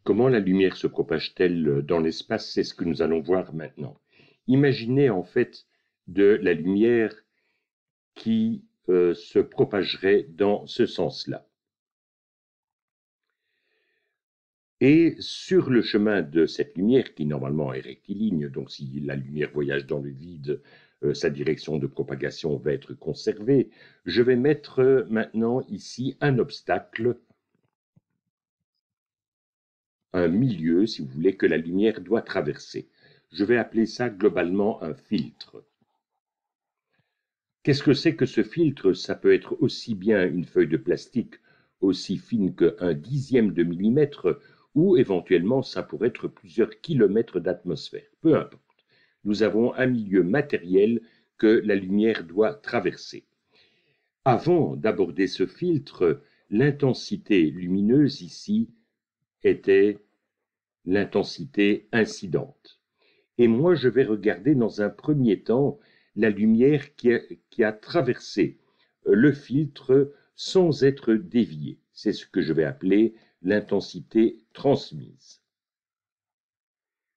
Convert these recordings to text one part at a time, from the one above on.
Comment la lumière se propage-t-elle dans l'espace? C'est ce que nous allons voir maintenant. Imaginez en fait de la lumière qui se propagerait dans ce sens-là. Et sur le chemin de cette lumière, qui normalement est rectiligne, donc si la lumière voyage dans le vide, sa direction de propagation va être conservée, je vais mettre maintenant ici un obstacle, un milieu, si vous voulez, que la lumière doit traverser. Je vais appeler ça globalement un filtre. Qu'est-ce que c'est que ce filtre? Ça peut être aussi bien une feuille de plastique aussi fine qu'un dixième de millimètre, ou éventuellement ça pourrait être plusieurs kilomètres d'atmosphère. Peu importe. Nous avons un milieu matériel que la lumière doit traverser. Avant d'aborder ce filtre, l'intensité lumineuse ici était l'intensité incidente. Et moi, je vais regarder dans un premier temps la lumière qui a traversé le filtre sans être déviée. C'est ce que je vais appeler l'intensité transmise.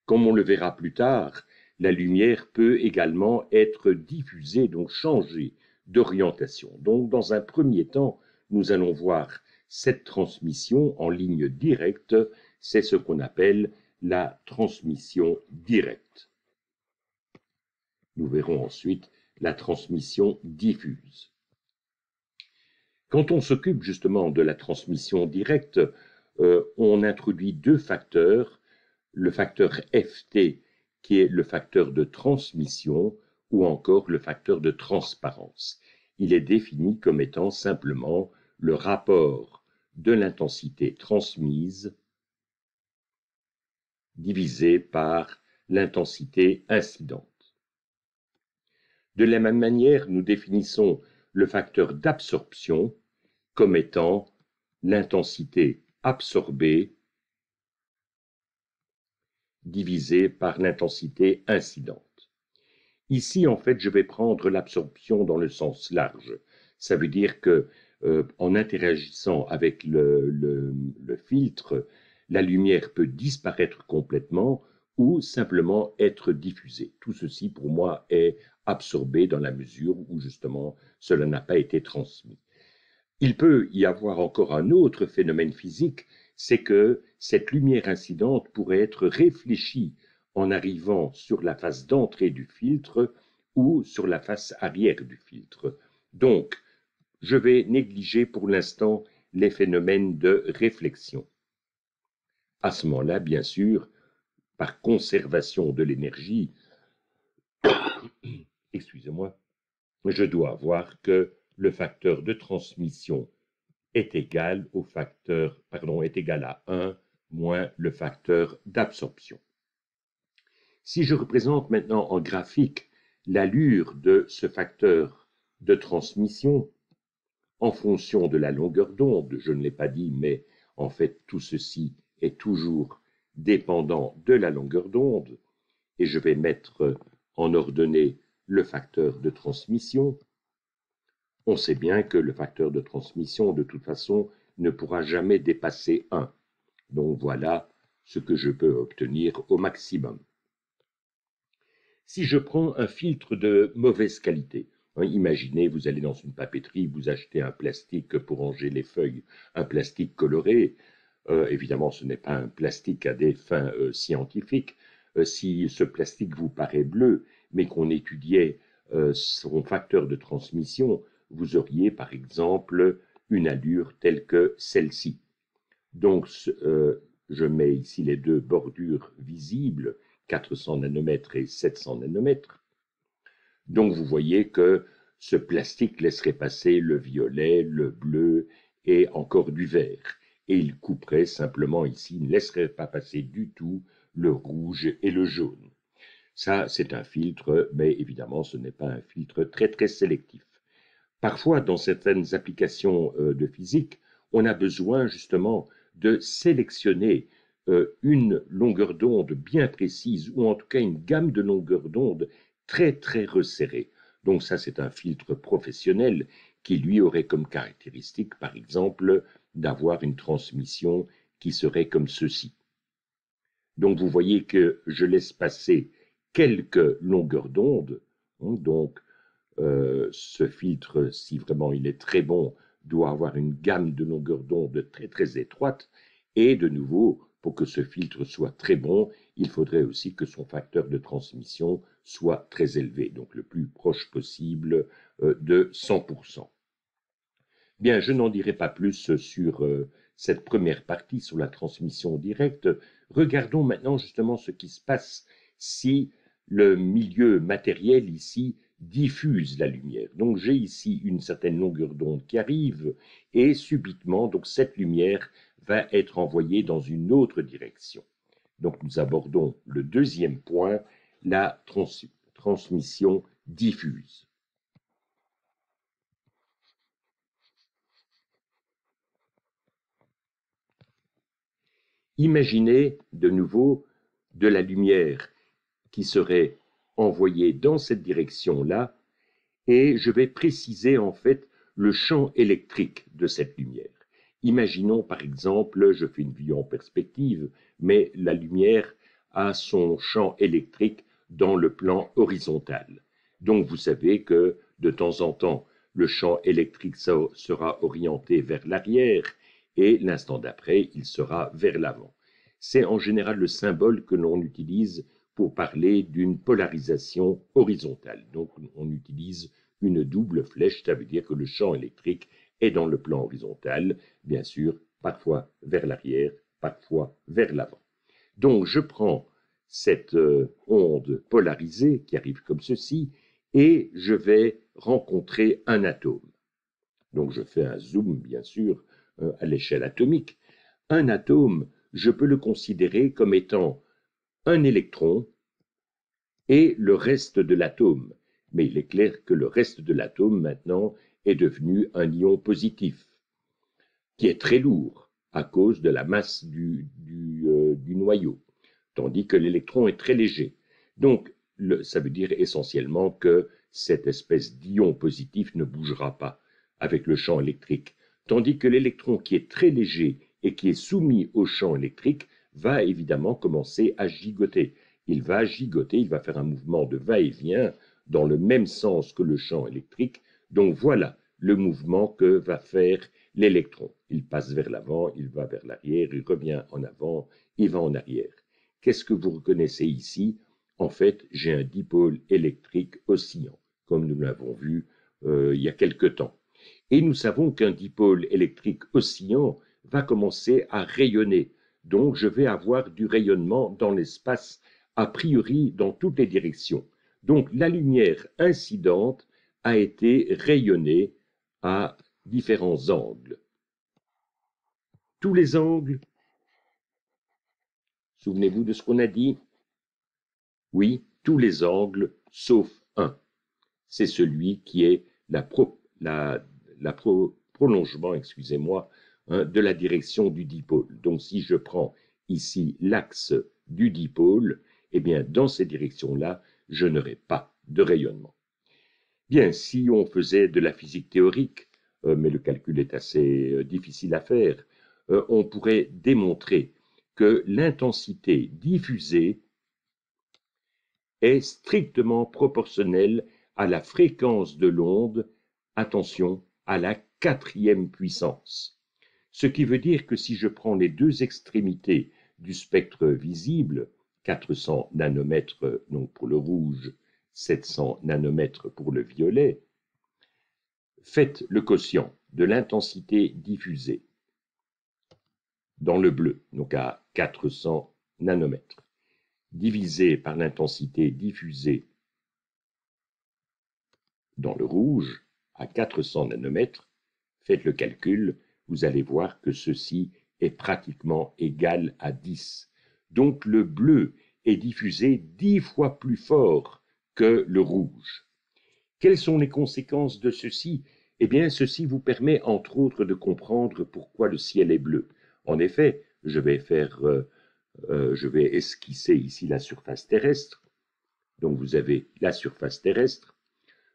Comme on le verra plus tard, la lumière peut également être diffusée, donc changer d'orientation. Donc, dans un premier temps, nous allons voir cette transmission en ligne directe, c'est ce qu'on appelle la transmission directe. Nous verrons ensuite la transmission diffuse. Quand on s'occupe justement de la transmission directe, on introduit deux facteurs, le facteur Ft qui est le facteur de transmission ou encore le facteur de transparence. Il est défini comme étant simplement le rapport de l'intensité transmise divisé par l'intensité incidente. De la même manière, nous définissons le facteur d'absorption comme étant l'intensité absorbée divisée par l'intensité incidente. Ici, en fait, je vais prendre l'absorption dans le sens large. Ça veut dire que en interagissant avec le filtre, la lumière peut disparaître complètement ou simplement être diffusée. Tout ceci, pour moi, est absorbé dans la mesure où, justement, cela n'a pas été transmis. Il peut y avoir encore un autre phénomène physique, c'est que cette lumière incidente pourrait être réfléchie en arrivant sur la face d'entrée du filtre ou sur la face arrière du filtre. Donc, je vais négliger pour l'instant les phénomènes de réflexion. À ce moment-là, bien sûr, par conservation de l'énergie, excusez-moi, je dois avoir que le facteur de transmission est égal à 1 moins le facteur d'absorption. Si je représente maintenant en graphique l'allure de ce facteur de transmission en fonction de la longueur d'onde, je ne l'ai pas dit, mais en fait tout ceci est toujours dépendant de la longueur d'onde, et je vais mettre en ordonnée le facteur de transmission. On sait bien que le facteur de transmission, de toute façon, ne pourra jamais dépasser 1. Donc voilà ce que je peux obtenir au maximum. Si je prends un filtre de mauvaise qualité, imaginez, vous allez dans une papeterie, vous achetez un plastique pour ranger les feuilles, un plastique coloré. Évidemment, ce n'est pas un plastique à des fins scientifiques. Si ce plastique vous paraît bleu, mais qu'on étudiait son facteur de transmission, vous auriez par exemple une allure telle que celle-ci. Donc, je mets ici les deux bordures visibles, 400 nanomètres et 700 nanomètres. Donc, vous voyez que ce plastique laisserait passer le violet, le bleu et encore du vert. Et il couperait simplement ici, il ne laisserait pas passer du tout le rouge et le jaune. Ça, c'est un filtre, mais évidemment, ce n'est pas un filtre très, très sélectif. Parfois, dans certaines applications de physique, on a besoin justement de sélectionner une longueur d'onde bien précise, ou en tout cas une gamme de longueurs d'onde très très resserrée. Donc ça, c'est un filtre professionnel qui lui aurait comme caractéristique, par exemple, d'avoir une transmission qui serait comme ceci. Donc vous voyez que je laisse passer quelques longueurs d'onde. Donc ce filtre, si vraiment il est très bon, doit avoir une gamme de longueurs d'onde très très étroite. Et de nouveau, pour que ce filtre soit très bon, il faudrait aussi que son facteur de transmission soit très élevé, donc le plus proche possible de 100%. Bien, je n'en dirai pas plus sur cette première partie, sur la transmission directe. Regardons maintenant justement ce qui se passe si le milieu matériel ici diffuse la lumière. Donc j'ai ici une certaine longueur d'onde qui arrive et subitement, donc cette lumière va être envoyée dans une autre direction. Donc nous abordons le deuxième point, la transmission diffuse. Imaginez de nouveau de la lumière qui serait envoyée dans cette direction-là, et je vais préciser en fait le champ électrique de cette lumière. Imaginons par exemple, je fais une vue en perspective, mais la lumière a son champ électrique dans le plan horizontal. Donc vous savez que de temps en temps, le champ électrique sera orienté vers l'arrière et l'instant d'après, il sera vers l'avant. C'est en général le symbole que l'on utilise pour parler d'une polarisation horizontale. Donc on utilise une double flèche, ça veut dire que le champ électrique est dans le plan horizontal, bien sûr, parfois vers l'arrière, parfois vers l'avant. Donc je prends cette onde polarisée qui arrive comme ceci, et je vais rencontrer un atome. Donc je fais un zoom, bien sûr, à l'échelle atomique. Un atome, je peux le considérer comme étant un électron et le reste de l'atome. Mais il est clair que le reste de l'atome, maintenant, est devenu un ion positif, qui est très lourd à cause de la masse du noyau, tandis que l'électron est très léger. Donc, ça veut dire essentiellement que cette espèce d'ion positif ne bougera pas avec le champ électrique, tandis que l'électron qui est très léger et qui est soumis au champ électrique va évidemment commencer à gigoter. Il va gigoter, il va faire un mouvement de va-et-vient dans le même sens que le champ électrique. Donc voilà le mouvement que va faire l'électron. Il passe vers l'avant, il va vers l'arrière, il revient en avant, il va en arrière. Qu'est-ce que vous reconnaissez ici? En fait, j'ai un dipôle électrique oscillant, comme nous l'avons vu il y a quelque temps. Et nous savons qu'un dipôle électrique oscillant va commencer à rayonner. Donc, je vais avoir du rayonnement dans l'espace, a priori dans toutes les directions. Donc, la lumière incidente a été rayonnée à différents angles. Tous les angles, souvenez-vous de ce qu'on a dit? Oui, tous les angles sauf un. C'est celui qui est prolongement, excusez-moi, de la direction du dipôle. Donc si je prends ici l'axe du dipôle, eh bien dans ces directions-là, je n'aurai pas de rayonnement. Bien, si on faisait de la physique théorique, mais le calcul est assez difficile à faire, on pourrait démontrer que l'intensité diffusée est strictement proportionnelle à la fréquence de l'onde, attention, à la quatrième puissance. Ce qui veut dire que si je prends les deux extrémités du spectre visible, 400 nanomètres donc pour le rouge, 700 nanomètres pour le violet, faites le quotient de l'intensité diffusée dans le bleu, donc à 400 nanomètres, divisé par l'intensité diffusée dans le rouge, à 400 nanomètres, faites le calcul, vous allez voir que ceci est pratiquement égal à 10. Donc le bleu est diffusé 10 fois plus fort que le rouge. Quelles sont les conséquences de ceci? Eh bien, ceci vous permet entre autres de comprendre pourquoi le ciel est bleu. En effet, je vais esquisser ici la surface terrestre. Donc vous avez la surface terrestre.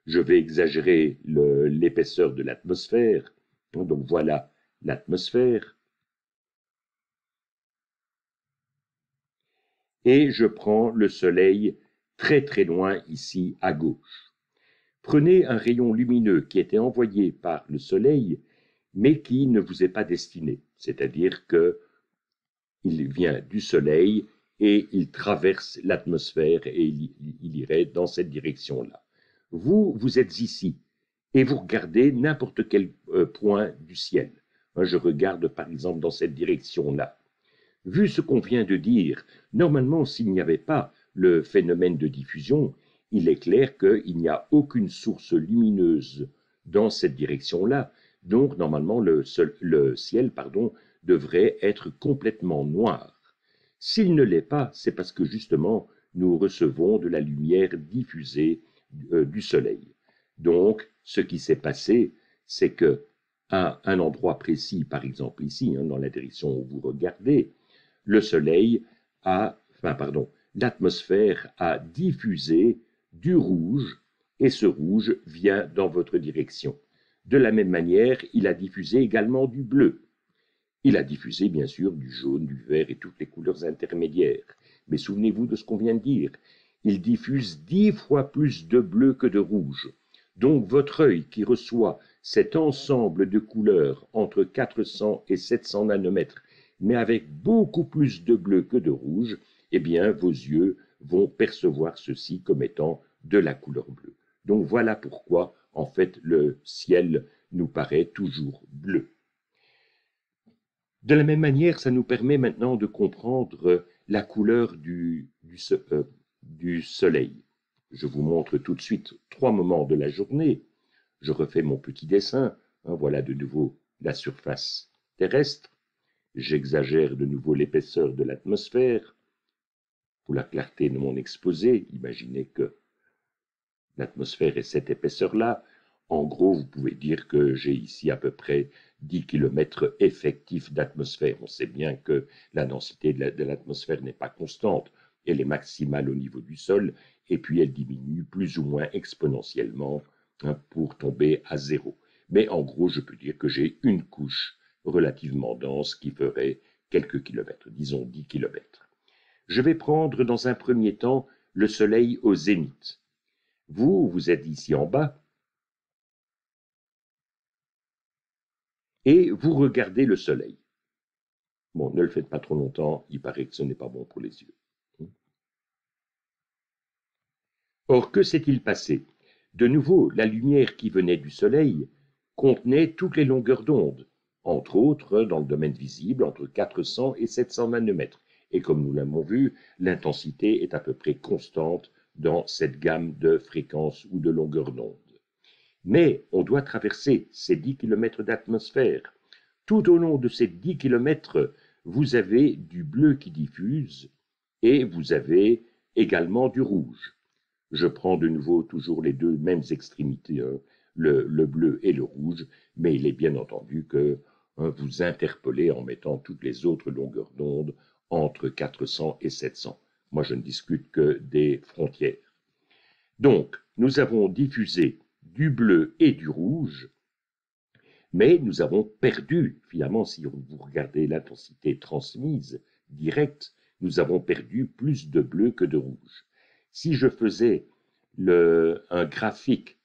Je vais exagérer l'épaisseur de l'atmosphère. Donc voilà l'atmosphère. et je prends le soleil très très loin ici à gauche. Prenez un rayon lumineux qui était envoyé par le soleil, mais qui ne vous est pas destiné, c'est-à-dire qu'il vient du soleil et il traverse l'atmosphère et il irait dans cette direction-là. Vous êtes ici et vous regardez n'importe quel point du ciel. Moi, je regarde par exemple dans cette direction-là. Vu ce qu'on vient de dire, normalement, s'il n'y avait pas le phénomène de diffusion, il est clair qu'il n'y a aucune source lumineuse dans cette direction-là. Donc, normalement, le ciel devrait être complètement noir. S'il ne l'est pas, c'est parce que justement, nous recevons de la lumière diffusée du soleil. Donc, ce qui s'est passé, c'est que à un endroit précis, par exemple ici, dans la direction où vous regardez, le soleil l'atmosphère a diffusé du rouge et ce rouge vient dans votre direction. De la même manière, il a diffusé également du bleu. Il a diffusé bien sûr du jaune, du vert et toutes les couleurs intermédiaires. Mais souvenez-vous de ce qu'on vient de dire. Il diffuse 10 fois plus de bleu que de rouge. Donc votre œil qui reçoit cet ensemble de couleurs entre 400 et 700 nanomètres, mais avec beaucoup plus de bleu que de rouge, eh bien vos yeux vont percevoir ceci comme étant de la couleur bleue. Donc voilà pourquoi en fait le ciel nous paraît toujours bleu. De la même manière, ça nous permet maintenant de comprendre la couleur du soleil. Je vous montre tout de suite 3 moments de la journée. Je refais mon petit dessin. Voilà de nouveau la surface terrestre. J'exagère de nouveau l'épaisseur de l'atmosphère. Pour la clarté de mon exposé, imaginez que l'atmosphère est cette épaisseur-là. En gros, vous pouvez dire que j'ai ici à peu près 10 km effectifs d'atmosphère. On sait bien que la densité de l'atmosphère n'est pas constante. Elle est maximale au niveau du sol et puis elle diminue plus ou moins exponentiellement pour tomber à zéro. Mais en gros, je peux dire que j'ai une couche relativement dense qui ferait quelques kilomètres, disons 10 km. Je vais prendre dans un premier temps le soleil au zénith. Vous êtes ici en bas, et vous regardez le soleil. Bon, ne le faites pas trop longtemps, il paraît que ce n'est pas bon pour les yeux. Or, que s'est-il passé? De nouveau, la lumière qui venait du soleil contenait toutes les longueurs d'onde, entre autres dans le domaine visible entre 400 et 700 nanomètres. Et comme nous l'avons vu, l'intensité est à peu près constante dans cette gamme de fréquences ou de longueurs d'onde. Mais on doit traverser ces 10 km d'atmosphère. Tout au long de ces 10 km, vous avez du bleu qui diffuse et vous avez également du rouge. Je prends de nouveau toujours les deux mêmes extrémités, le bleu et le rouge, mais il est bien entendu que vous interpellez en mettant toutes les autres longueurs d'onde entre 400 et 700. Moi, je ne discute que des frontières. Donc, nous avons diffusé du bleu et du rouge, mais nous avons perdu, finalement, si vous regardez l'intensité transmise directe, nous avons perdu plus de bleu que de rouge. Si je faisais un graphique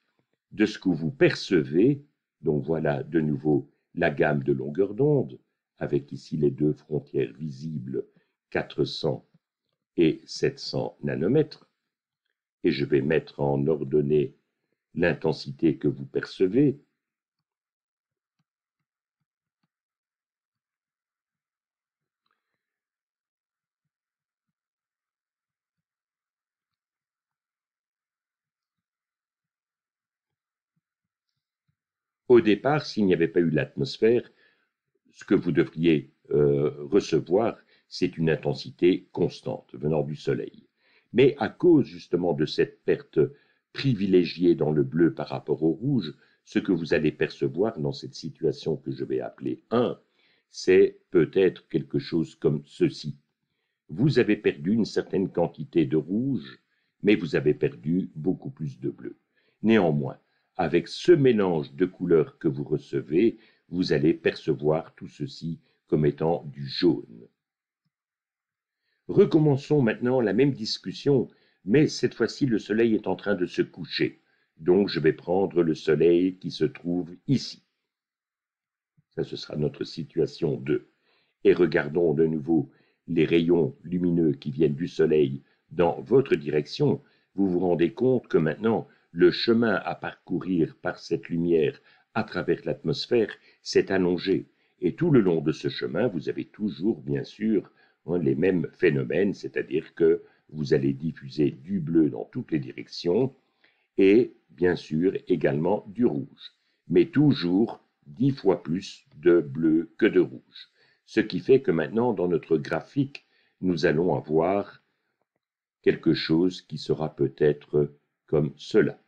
de ce que vous percevez, donc voilà de nouveau la gamme de longueur d'onde, avec ici les deux frontières visibles, 400 et 700 nanomètres, et je vais mettre en ordonnée l'intensité que vous percevez. Au départ, s'il n'y avait pas eu l'atmosphère, ce que vous devriez recevoir, c'est une intensité constante venant du Soleil. Mais à cause justement de cette perte privilégiée dans le bleu par rapport au rouge, ce que vous allez percevoir dans cette situation que je vais appeler 1, c'est peut-être quelque chose comme ceci. Vous avez perdu une certaine quantité de rouge, mais vous avez perdu beaucoup plus de bleu. Néanmoins, avec ce mélange de couleurs que vous recevez, vous allez percevoir tout ceci comme étant du jaune. Recommençons maintenant la même discussion, mais cette fois-ci le soleil est en train de se coucher. Donc je vais prendre le soleil qui se trouve ici. Ça, ce sera notre situation 2. Et regardons de nouveau les rayons lumineux qui viennent du soleil dans votre direction. Vous vous rendez compte que maintenant, le chemin à parcourir par cette lumière à travers l'atmosphère s'est allongé. Et tout le long de ce chemin, vous avez toujours, bien sûr, les mêmes phénomènes, c'est-à-dire que vous allez diffuser du bleu dans toutes les directions et, bien sûr, également du rouge. Mais toujours 10 fois plus de bleu que de rouge. Ce qui fait que maintenant, dans notre graphique, nous allons avoir quelque chose qui sera peut-être comme cela.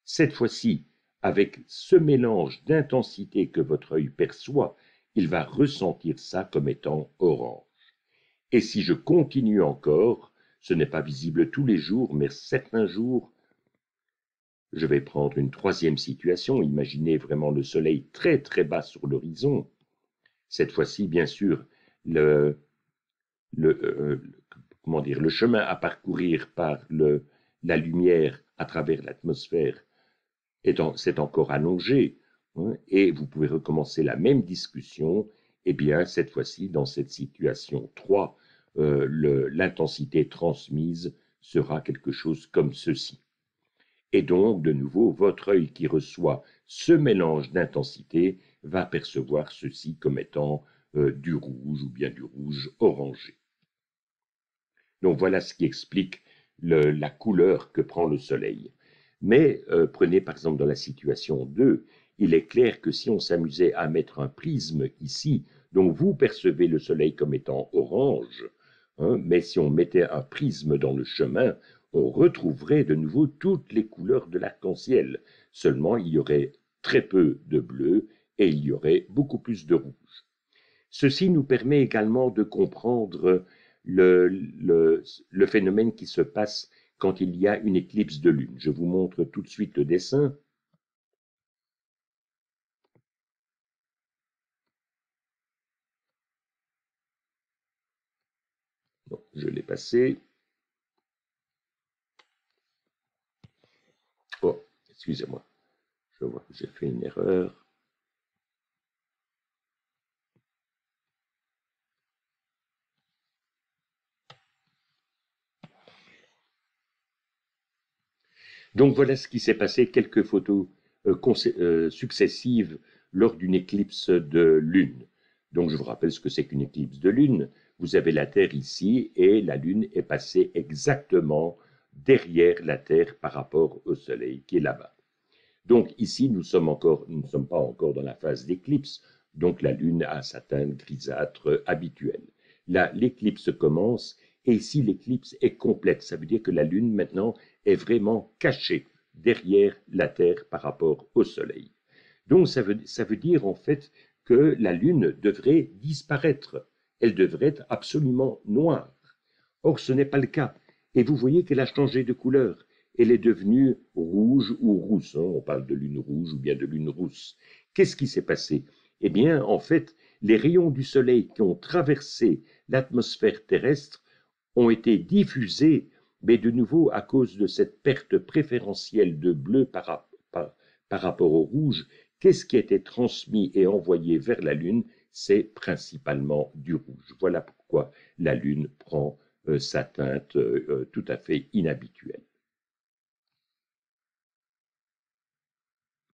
Cette fois-ci, avec ce mélange d'intensité que votre œil perçoit, il va ressentir ça comme étant orange. Et si je continue encore, ce n'est pas visible tous les jours, mais certains jours, je vais prendre une troisième situation. Imaginez vraiment le soleil très très bas sur l'horizon. Cette fois-ci, bien sûr, le chemin à parcourir par la lumière à travers l'atmosphère s'est encore allongé, hein, et vous pouvez recommencer la même discussion. Eh bien, cette fois-ci, dans cette situation 3, l'intensité transmise sera quelque chose comme ceci. Et donc, de nouveau, votre œil qui reçoit ce mélange d'intensité va percevoir ceci comme étant du rouge ou bien du rouge orangé. Donc voilà ce qui explique la couleur que prend le soleil. Mais prenez par exemple dans la situation 2, il est clair que si on s'amusait à mettre un prisme ici, donc vous percevez le soleil comme étant orange, hein, mais si on mettait un prisme dans le chemin, on retrouverait de nouveau toutes les couleurs de l'arc-en-ciel. Seulement, il y aurait très peu de bleu et il y aurait beaucoup plus de rouge. Ceci nous permet également de comprendre le phénomène qui se passe quand il y a une éclipse de lune. Je vous montre tout de suite le dessin. Non, je l'ai passé. Oh, excusez-moi. Je vois que j'ai fait une erreur. Donc voilà ce qui s'est passé, quelques photos successives lors d'une éclipse de lune. Donc je vous rappelle ce que c'est qu'une éclipse de lune. Vous avez la Terre ici et la Lune est passée exactement derrière la Terre par rapport au Soleil qui est là-bas. Donc ici, nous ne sommes pas encore dans la phase d'éclipse, donc la Lune a sa teinte grisâtre habituelle. Là, l'éclipse commence, et ici, l'éclipse est complète. Ça veut dire que la Lune, maintenant, est vraiment cachée derrière la Terre par rapport au Soleil. Donc ça veut dire, en fait, que la Lune devrait disparaître. Elle devrait être absolument noire. Or, ce n'est pas le cas. Et vous voyez qu'elle a changé de couleur. Elle est devenue rouge ou rousse. Hein. On parle de lune rouge ou bien de lune rousse. Qu'est-ce qui s'est passé? Eh bien, en fait, les rayons du soleil qui ont traversé l'atmosphère terrestre ont été diffusés, mais de nouveau, à cause de cette perte préférentielle de bleu par rapport au rouge, qu'est-ce qui a été transmis et envoyé vers la Lune? C'est principalement du rouge. Voilà pourquoi la Lune prend sa teinte tout à fait inhabituelle.